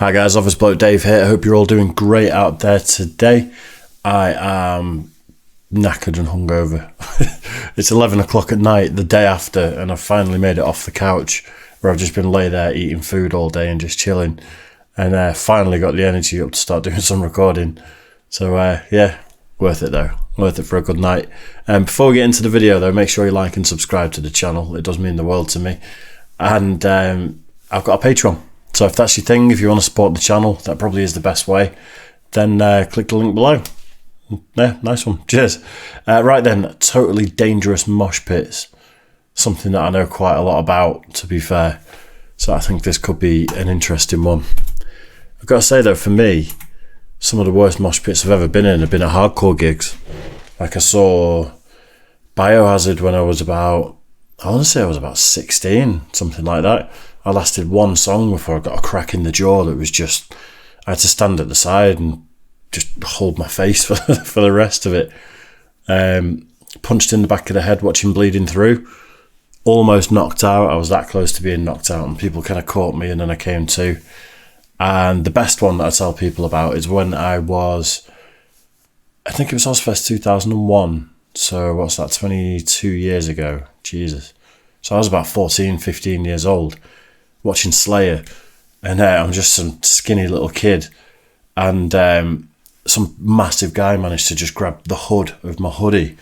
Hi guys, Office Bloke Dave here. I hope you're all doing great out there today. I am knackered and hungover. It's 11 o'clock at night the day after, and I've finally made it off the couch where I've just been lay there eating food all day and just chilling, and finally got the energy up to start doing some recording. So yeah, worth it though. Worth it for a good night. Before we get into the video though, make sure you like and subscribe to the channel. It does mean the world to me. And I've got a Patreon. So if that's your thing, if you want to support the channel, that probably is the best way, then click the link below. Yeah, nice one. Cheers. Right then, totally dangerous mosh pits. Something that I know quite a lot about, to be fair. So I think this could be an interesting one. I've got to say though, for me, some of the worst mosh pits I've ever been in have been at hardcore gigs. Like I saw Biohazard when I was about, I want to say I was about 16, something like that. I lasted one song before I got a crack in the jaw that was just, I had to stand at the side and just hold my face for the rest of it. Punched in the back of the head watching Bleeding Through. Almost knocked out. I was that close to being knocked out and people kind of caught me and then I came to. And the best one that I tell people about is when I was, I think it was Ozfest 2001. So what's that, 22 years ago? Jesus. So I was about 14, 15 years old, watching Slayer, and I'm just some skinny little kid, and some massive guy managed to just grab the hood of my hoodie,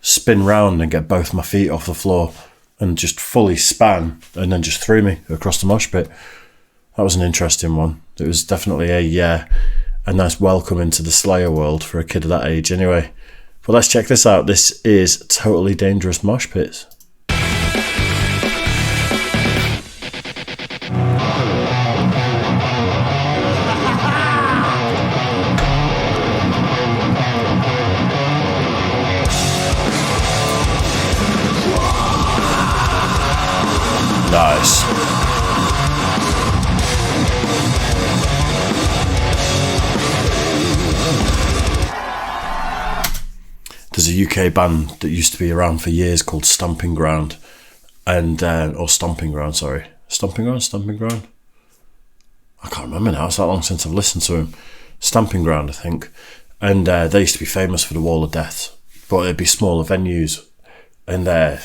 spin round and get both my feet off the floor, and just fully span, and then just threw me across the mosh pit. That was an interesting one. It was definitely a nice welcome into the Slayer world for a kid of that age anyway. But let's check this out. This is Totally Dangerous Mosh Pits. Nice. There's a UK band that used to be around for years called Stomping Ground, and or Stomping Ground, sorry, Stomping Ground. I can't remember now. It's that long since I've listened to him. Stomping Ground, I think, and they used to be famous for the Wall of Death, but it'd be smaller venues, and they're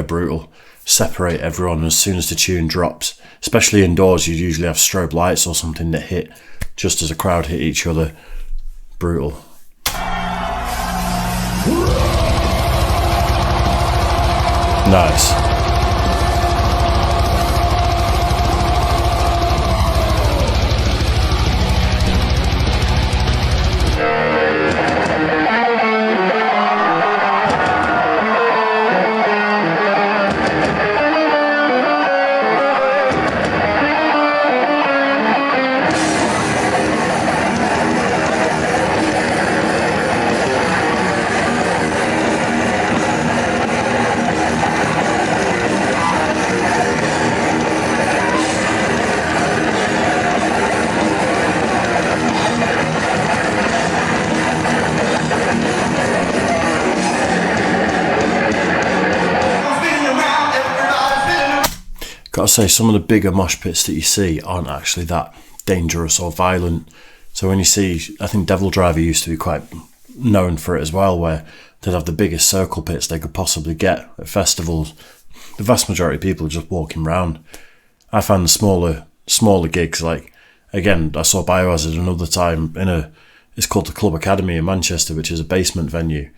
brutal. Separate everyone as soon as the tune drops. Especially indoors, you'd usually have strobe lights or something that hit just as a crowd hit each other. Brutal. Nice. Gotta say, some of the bigger mosh pits that you see aren't actually that dangerous or violent. So when you see, I think Devil Driver used to be quite known for it as well, where they'd have the biggest circle pits they could possibly get at festivals. The vast majority of people are just walking around. I found the smaller gigs, like, again, I saw Biohazard another time it's called the Club Academy in Manchester, which is a basement venue.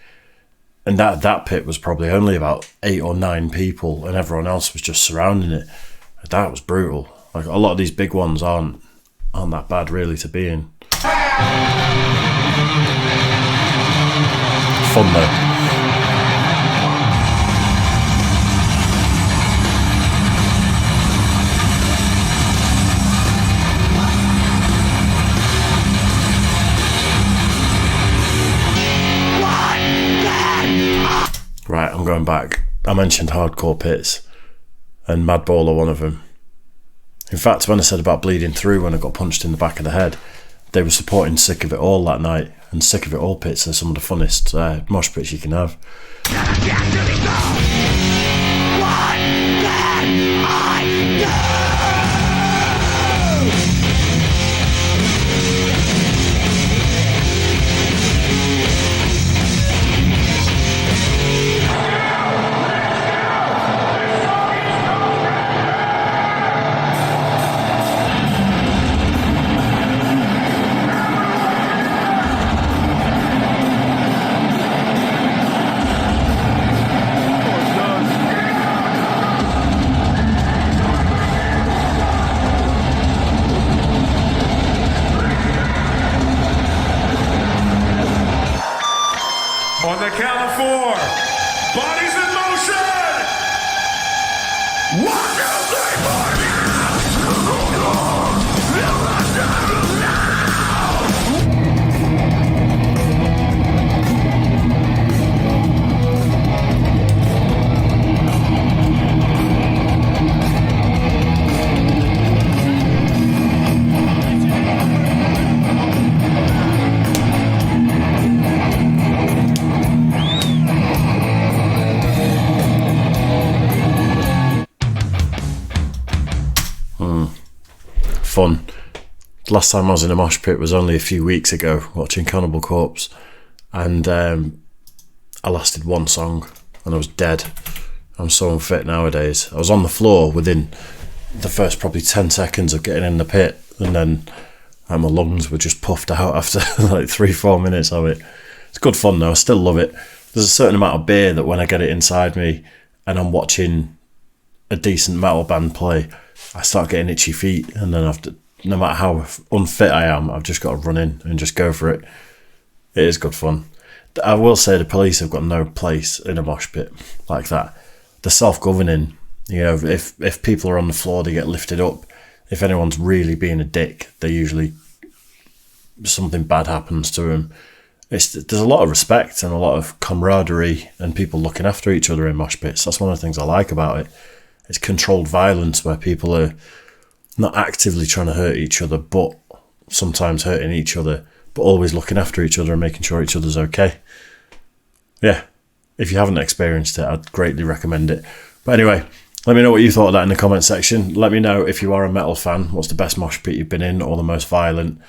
And that pit was probably only about 8 or 9 people, and everyone else was just surrounding it. That was brutal. Like, a lot of these big ones aren't that bad really to be in. Fun though. Right, I'm going back. I mentioned hardcore pits, and Madball are one of them. In fact, when I said about Bleeding Through when I got punched in the back of the head, they were supporting Sick of It All that night, and Sick of It All pits are some of the funnest mosh pits you can have. What can I do? Bodies in motion! 1, 2, 3, 4, Fun. The last time I was in a mosh pit was only a few weeks ago, watching Cannibal Corpse, and I lasted one song and I was dead. I'm so unfit nowadays. I was on the floor within the first probably 10 seconds of getting in the pit, and then my lungs were just puffed out after like 3-4 minutes of it. It's good fun though, I still love it. There's a certain amount of beer that when I get it inside me and I'm watching a decent metal band play, I start getting itchy feet, and then after, no matter how unfit I am, I've just got to run in and just go for it. It is good fun. I will say the police have got no place in a mosh pit like that. They're self-governing. You know, if people are on the floor, they get lifted up. If anyone's really being a dick, they usually, something bad happens to them. There's a lot of respect and a lot of camaraderie and people looking after each other in mosh pits. That's one of the things I like about it. It's controlled violence where people are not actively trying to hurt each other, but sometimes hurting each other, but always looking after each other and making sure each other's okay. Yeah, if you haven't experienced it, I'd greatly recommend it. But anyway, let me know what you thought of that in the comment section. Let me know if you are a metal fan, what's the best mosh pit you've been in, or the most violent,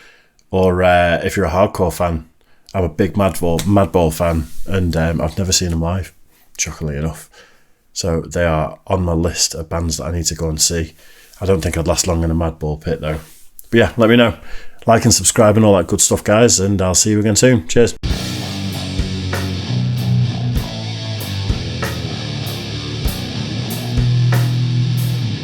or if you're a hardcore fan. I'm a big Madball fan, and I've never seen them live, shockingly enough. So they are on my list of bands that I need to go and see. I don't think I'd last long in a Madball pit though. But yeah, let me know. Like and subscribe and all that good stuff, guys, and I'll see you again soon. Cheers.